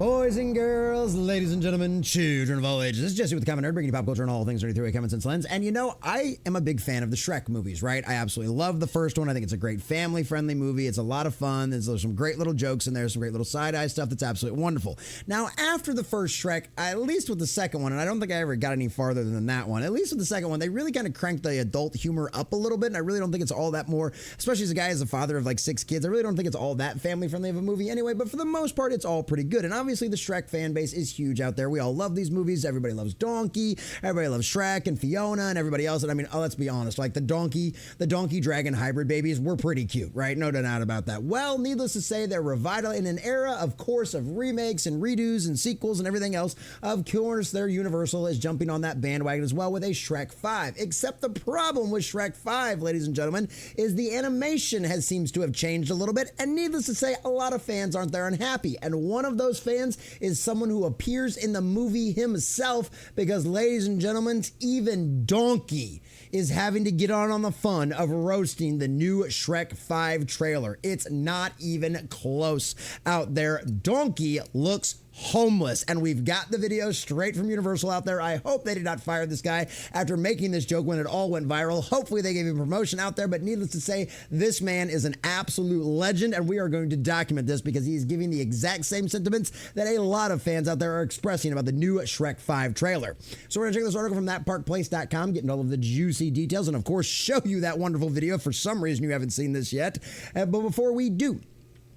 Boys and girls, ladies and gentlemen, children of all ages, this is Jesse with the Common Nerd, bringing you pop culture and all things through a common sense lens. And you know, I am a big fan of the Shrek movies, right? I absolutely love the first one. I think it's a great family-friendly movie. It's a lot of fun. There's some great little jokes in there, some great little side-eye stuff that's absolutely wonderful. Now, after the first Shrek, at least with the second one, and I don't think I ever got any farther than that one, at least with the second one, they really kind of cranked the adult humor up a little bit, and I really don't think it's all that more, especially as a guy as a father of like 6 kids, I really don't think it's all that family-friendly of a movie anyway, but for the most part, it's all pretty good. And obviously, the Shrek fan base is huge out there. We all love these movies. Everybody loves Donkey. Everybody loves Shrek and Fiona and everybody else. And I mean, let's be honest, like the donkey dragon hybrid babies were pretty cute, right? No doubt about that. Well, needless to say, they're revitalized in an era, of course, of remakes and redos and sequels and everything else. Of course, their Universal is jumping on that bandwagon as well with a Shrek 5. Except the problem with Shrek 5, ladies and gentlemen, is the animation seems to have changed a little bit. And needless to say, a lot of fans aren't there unhappy. And one of those fans is someone who appears in the movie himself, because, ladies and gentlemen, even Donkey is having to get on the fun of roasting the new Shrek 5 trailer. It's not even close out there. Donkey looks homeless, and we've got the video straight from Universal out there. I hope they did not fire this guy after making this joke when it all went viral. Hopefully they gave him promotion out there, but needless to say, this man is an absolute legend, and we are going to document this because he's giving the exact same sentiments that a lot of fans out there are expressing about the new Shrek 5 trailer. So we're going to check this article from thatparkplace.com, getting all of the juicy details, and of course show you that wonderful video. For some reason you haven't seen this yet, but before we do,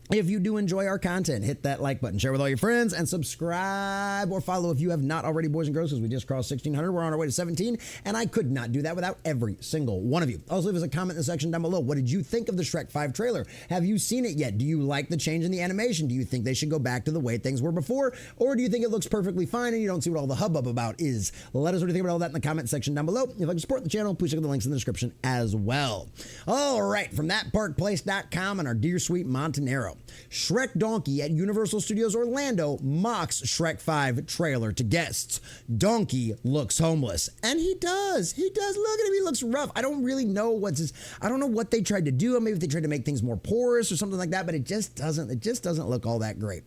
if you do enjoy our content, hit that like button, share with all your friends, and subscribe or follow if you have not already, boys and girls, because we just crossed 1,600. We're on our way to 17, and I could not do that without every single one of you. Also, leave us a comment in the section down below. What did you think of the Shrek 5 trailer? Have you seen it yet? Do you like the change in the animation? Do you think they should go back to the way things were before? Or do you think it looks perfectly fine and you don't see what all the hubbub about is? Let us know what you think about all that in the comment section down below. If you'd like to support the channel, please check out the links in the description as well. All right, from thatparkplace.com and our dear sweet Montanero. Shrek Donkey at Universal Studios Orlando mocks Shrek 5 trailer to guests. Donkey looks homeless. And he does. He does. Look at him. He looks rough. I don't really know I don't know what they tried to do. Maybe they tried to make things more porous or something like that, but it just doesn't look all that great.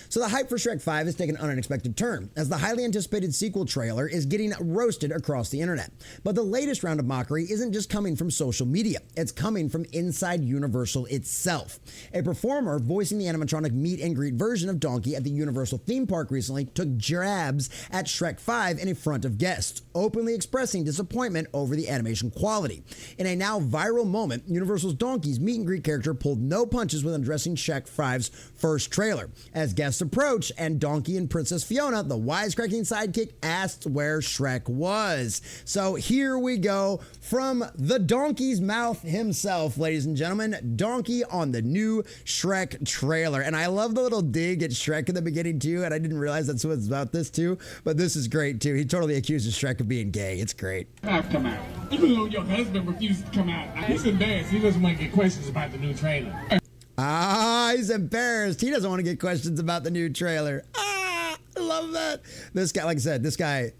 So the hype for Shrek 5 has taken an unexpected turn, as the highly anticipated sequel trailer is getting roasted across the internet. But the latest round of mockery isn't just coming from social media. It's coming from inside Universal itself. A performer voicing the animatronic meet and greet version of Donkey at the Universal theme park recently took jabs at Shrek 5 in front of guests, openly expressing disappointment over the animation quality. In a now viral moment, Universal's Donkey's meet and greet character pulled no punches when addressing Shrek 5's first trailer. As guests approached and Donkey and Princess Fiona, the wisecracking sidekick, asked where Shrek was. So here we go from the donkey's mouth himself, ladies and gentlemen. Donkey on the new Shrek trailer. And I love the little dig at Shrek in the beginning too, and I didn't realize that's what it's about this too, but this is great too. He totally accuses Shrek of being gay. It's great. I've come out. Even though your husband refused to come out, he's embarrassed. He doesn't want to get questions about the new trailer. He's embarrassed. He doesn't want to get questions about the new trailer. I love that. This guy, like I said, this guy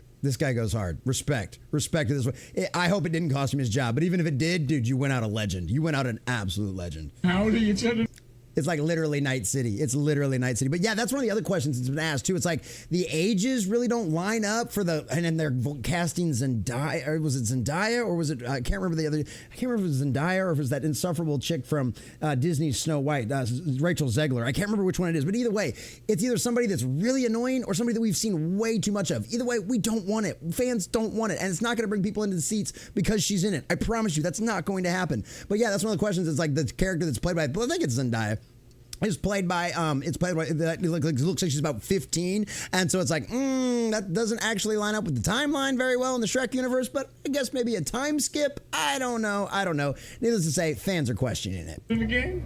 goes hard. Respect to this one. I hope it didn't cost him his job, but even if it did, dude, you went out a legend. You went out an absolute legend. How old are your children? It's like literally Night City. It's literally Night City. But yeah, that's one of the other questions that's been asked too. It's like the ages really don't line up for and then they're casting Zendaya, or was it Zendaya, or was it, I can't remember I can't remember if it was Zendaya or if it was that insufferable chick from Disney's Snow White, Rachel Zegler. I can't remember which one it is, but either way, it's either somebody that's really annoying or somebody that we've seen way too much of. Either way, we don't want it. Fans don't want it. And it's not going to bring people into the seats because she's in it. I promise you, that's not going to happen. But yeah, that's one of the questions. It's like the character that's played by, I think it's Zendaya. It looks like she's about 15, and so it's like, that doesn't actually line up with the timeline very well in the Shrek universe, but I guess maybe a time skip? I don't know. Needless to say, fans are questioning it. In the game?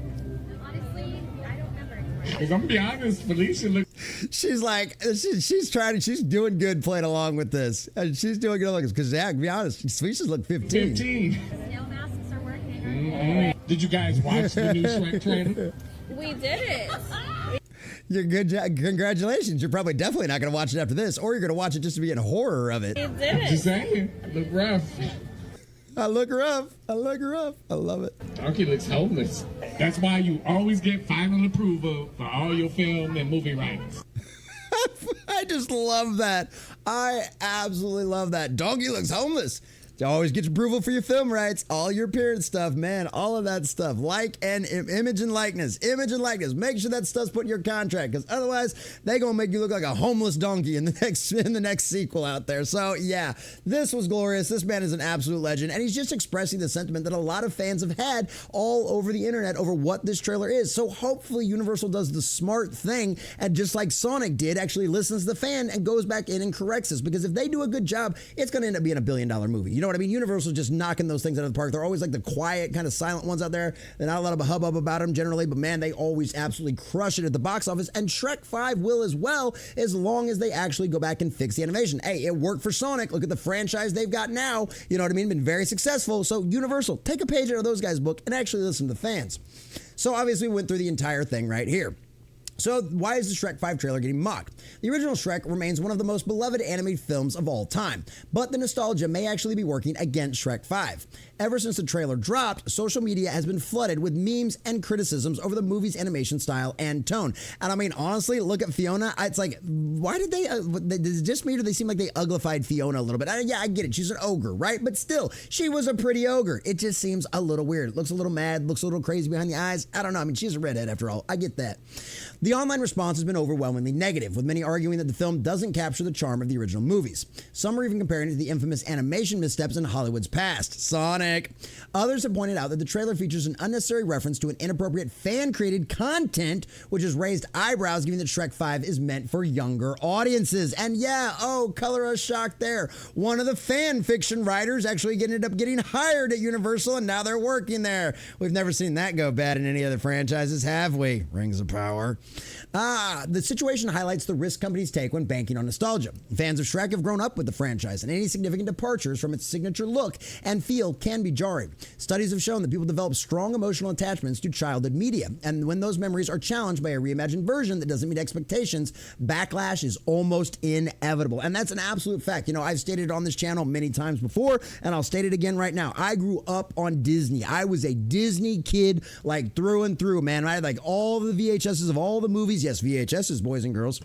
Honestly, I don't remember. Because I'm gonna be honest, Felicia looks... She's like, she's doing good playing along with this. And she's doing good along because, yeah, to be honest, Felicia's look 15. 15. Snail masks are working. Did you guys watch the new Shrek trailer? We did it. You're good. Congratulations. You're probably definitely not going to watch it after this, or you're going to watch it just to be in horror of it. We did it. Just saying. Look rough. I look rough. I love it. Donkey looks homeless. That's why you always get final approval for all your film and movie rights. I just love that. I absolutely love that. Donkey looks homeless. You always get approval for your film rights, all your appearance stuff, man, all of that stuff. Like and image and likeness. Make sure that stuff's put in your contract, because otherwise they gonna make you look like a homeless donkey in the next sequel out there. So yeah, this was glorious. This man is an absolute legend, and he's just expressing the sentiment that a lot of fans have had all over the internet over what this trailer is. So hopefully Universal does the smart thing, and just like Sonic did, actually listens to the fan and goes back in and corrects this, because if they do a good job, it's gonna end up being a $1 billion movie. You know what I mean? Universal just knocking those things out of the park. They're always like the quiet, kind of silent ones out there. There's not a lot of a hubbub about them generally, but man, they always absolutely crush it at the box office. And Shrek 5 will as well, as long as they actually go back and fix the animation. Hey, it worked for Sonic. Look at the franchise they've got now. You know what I mean? Been very successful. So Universal, take a page out of those guys' book and actually listen to the fans. So obviously we went through the entire thing right here. So why is the Shrek 5 trailer getting mocked? The original Shrek remains one of the most beloved animated films of all time, but the nostalgia may actually be working against Shrek 5. Ever since the trailer dropped, social media has been flooded with memes and criticisms over the movie's animation style and tone. And I mean, honestly, look at Fiona. It's like, why did they, is it just me or do they seem like they uglified Fiona a little bit? Yeah, I get it. She's an ogre, right? But still, she was a pretty ogre. It just seems a little weird. It looks a little mad, looks a little crazy behind the eyes. I don't know. I mean, she's a redhead after all. I get that. The online response has been overwhelmingly negative, with many arguing that the film doesn't capture the charm of the original movies. Some are even comparing it to the infamous animation missteps in Hollywood's past. Sonic. Others have pointed out that the trailer features an unnecessary reference to an inappropriate fan-created content, which has raised eyebrows, given that Shrek 5 is meant for younger audiences. And yeah, oh, color us shocked there. One of the fan fiction writers actually ended up getting hired at Universal, and now they're working there. We've never seen that go bad in any other franchises, have we? Rings of Power. The situation highlights the risk companies take when banking on nostalgia. Fans of Shrek have grown up with the franchise, and any significant departures from its signature look and feel can be jarring. Studies have shown that people develop strong emotional attachments to childhood media, and when those memories are challenged by a reimagined version that doesn't meet expectations, backlash is almost inevitable. And that's an absolute fact. You know, I've stated it on this channel many times before, and I'll state it again right now. I grew up on Disney. I was a Disney kid, like through and through, man. I had like all the VHSs of all the movies. Yes, VHSs, boys and girls.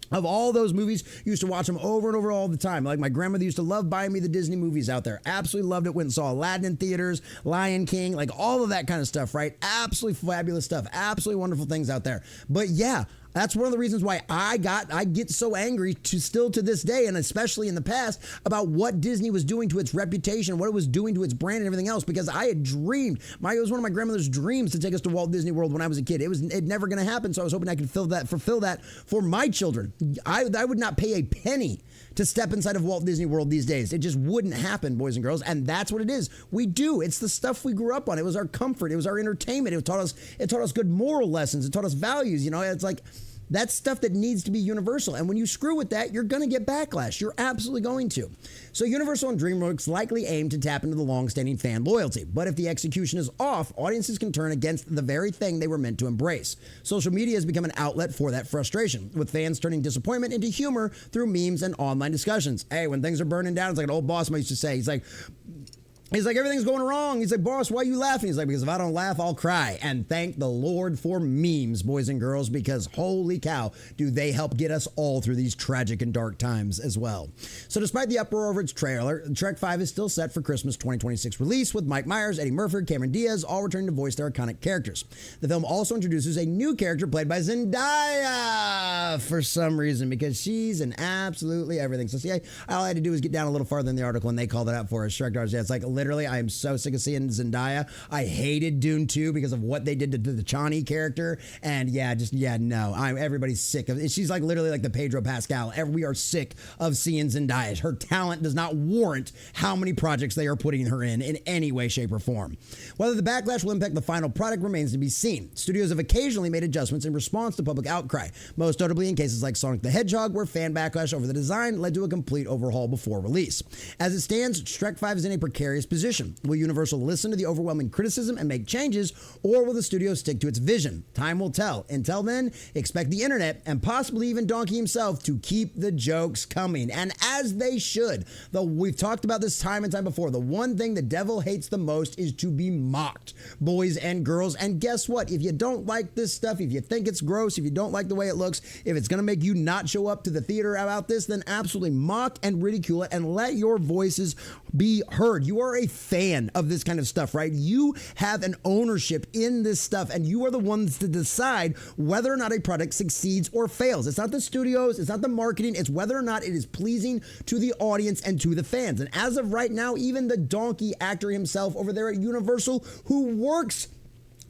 Of all those movies, used to watch them over and over all the time. Like my grandmother used to love buying me the Disney movies out there. Absolutely loved it. Went and saw Aladdin in theaters, Lion King, like all of that kind of stuff, right? Absolutely fabulous stuff. Absolutely wonderful things out there. But yeah, that's one of the reasons why I get so angry to this day, and especially in the past, about what Disney was doing to its reputation, what it was doing to its brand and everything else, because I had dreamed, it was one of my grandmother's dreams to take us to Walt Disney World when I was a kid. It never going to happen, so I was hoping I could fulfill that for my children. I would not pay a penny to step inside of Walt Disney World these days. It just wouldn't happen, boys and girls, and that's what it is. We do. It's the stuff we grew up on. It was our comfort. It was our entertainment. It taught us good moral lessons. It taught us values. You know, it's like, that's stuff that needs to be universal. And when you screw with that, you're going to get backlash. You're absolutely going to. So Universal and DreamWorks likely aim to tap into the long-standing fan loyalty. But if the execution is off, audiences can turn against the very thing they were meant to embrace. Social media has become an outlet for that frustration, with fans turning disappointment into humor through memes and online discussions. Hey, when things are burning down, it's like an old boss used to say. He's like, everything's going wrong. He's like, boss, why are you laughing? He's like, because if I don't laugh, I'll cry. And thank the Lord for memes, boys and girls, because holy cow, do they help get us all through these tragic and dark times as well. So despite the uproar over its trailer, Shrek 5 is still set for Christmas 2026 release, with Mike Myers, Eddie Murphy, Cameron Diaz all returning to voice their iconic characters. The film also introduces a new character played by Zendaya for some reason, because she's an absolutely everything. So see, all I had to do was get down a little farther in the article, and they called it out for us. Shrek Stars. Yeah, it's like, literally, I am so sick of seeing Zendaya. I hated Dune 2 because of what they did to the Chani character. And no. Everybody's sick of it. She's like literally like the Pedro Pascal. We are sick of seeing Zendaya. Her talent does not warrant how many projects they are putting her in any way, shape, or form. Whether the backlash will impact the final product remains to be seen. Studios have occasionally made adjustments in response to public outcry, most notably in cases like Sonic the Hedgehog, where fan backlash over the design led to a complete overhaul before release. As it stands, Shrek 5 is in a precarious position? Will Universal listen to the overwhelming criticism and make changes, or will the studio stick to its vision? Time will tell. Until then, expect the internet and possibly even Donkey himself to keep the jokes coming, and as they should. Though we've talked about this time and time before, the one thing the devil hates the most is to be mocked, boys and girls. And guess what? If you don't like this stuff, if you think it's gross, if you don't like the way it looks, if it's going to make you not show up to the theater about this, then absolutely mock and ridicule it and let your voices be heard. You are a fan of this kind of stuff, right? You have an ownership in this stuff, and you are the ones to decide whether or not a product succeeds or fails. It's not the studios, it's not the marketing, it's whether or not it is pleasing to the audience and to the fans. And as of right now, even the donkey actor himself over there at Universal, who works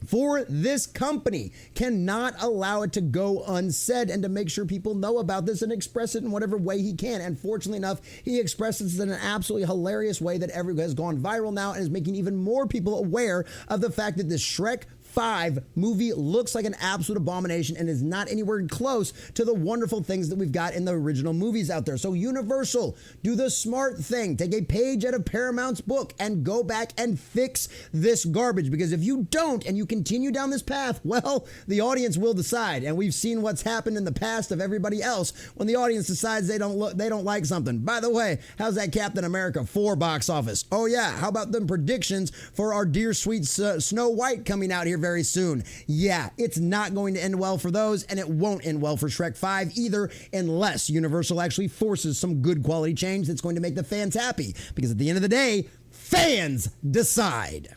for this company, cannot allow it to go unsaid and to make sure people know about this and express it in whatever way he can. And fortunately enough, he expresses it in an absolutely hilarious way that has gone viral now and is making even more people aware of the fact that this Shrek 5 movie looks like an absolute abomination and is not anywhere close to the wonderful things that we've got in the original movies out there. So Universal, do the smart thing. Take a page out of Paramount's book and go back and fix this garbage. Because if you don't and you continue down this path, well, the audience will decide. And we've seen what's happened in the past of everybody else when the audience decides they don't like something. By the way, how's that Captain America 4 box office? Oh yeah, how about them predictions for our dear sweet Snow White coming out here very soon? Yeah, it's not going to end well for those, and it won't end well for Shrek 5 either, unless Universal actually forces some good quality change that's going to make the fans happy. Because at the end of the day, fans decide.